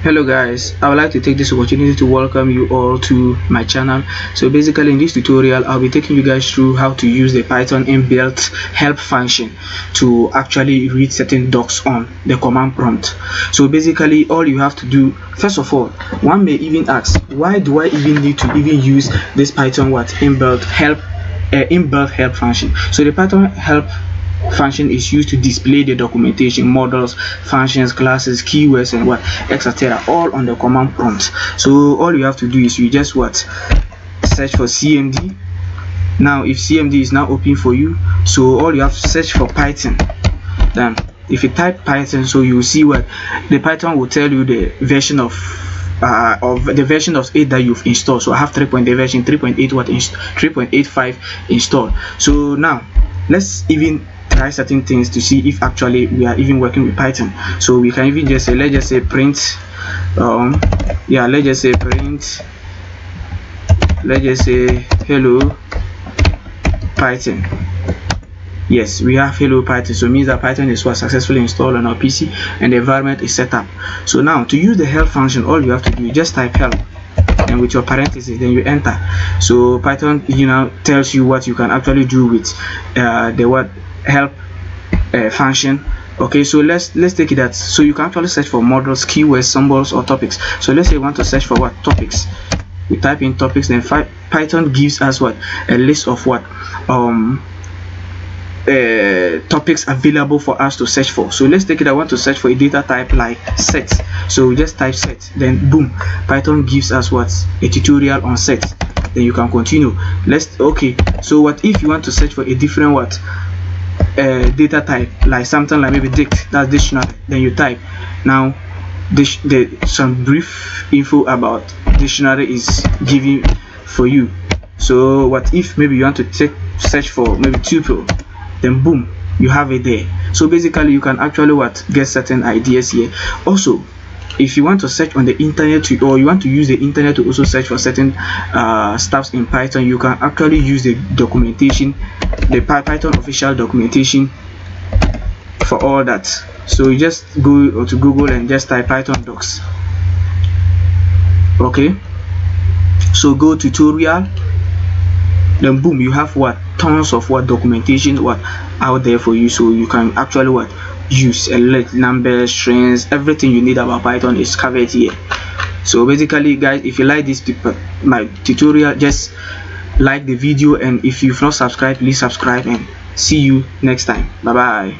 Hello guys, I would like to take this opportunity to welcome you all to my channel. So basically in this tutorial I'll be taking you guys through how to use the Python inbuilt help function to actually read certain docs on the command prompt. So basically all you have to do, first of all, one may even ask, why do I even need to even use this Python inbuilt help function? So the Python help function is used to display the documentation, models, functions, classes, keywords, and etc., all on the command prompt. So all you have to do is you just search for CMD. Now if CMD is now open for you, so all you have to search for Python. Then if you type Python, so you will see what the Python will tell you the version of the version of it that you've installed. So I have 3.8 version, 3.85 installed. So now let's even try certain things to see if actually we are even working with Python. So we can even just say, let's just say print let's just say print, let's just say hello Python. Yes, we have hello Python, so it means that Python is successfully installed on our PC and the environment is set up. So now to use the help function, all you have to do is just type help and with your parentheses, then you enter. So Python tells you what you can actually do with the help function. Okay, so let's take it that so you can actually search for models, keywords, symbols, or topics. So let's say you want to search for topics. We type in topics, then Python gives us a list of topics available for us to search for. So let's take it I want to search for a data type like set. So we just type set, then boom, Python gives us a tutorial on set. Then you can continue. Okay, so what if you want to search for a different data type, like something like maybe dict, that's dictionary. Then you type. Now some brief info about dictionary is given for you. So what if maybe you want to search for maybe tuple, then boom, you have it there. So basically you can actually get certain ideas here. Also, if you want to search on the internet or you want to use the internet to also search for certain stuffs in Python, you can actually use the documentation, the Python official documentation for all that. So you just go to Google and just type Python docs. Okay, so go tutorial, then boom, you have tons of documentation out there for you. So you can actually use numbers, strings, everything you need about Python is covered here. So basically guys, if you like this my tutorial, just like the video, and if you've not subscribed, please subscribe, and see you next time. Bye bye.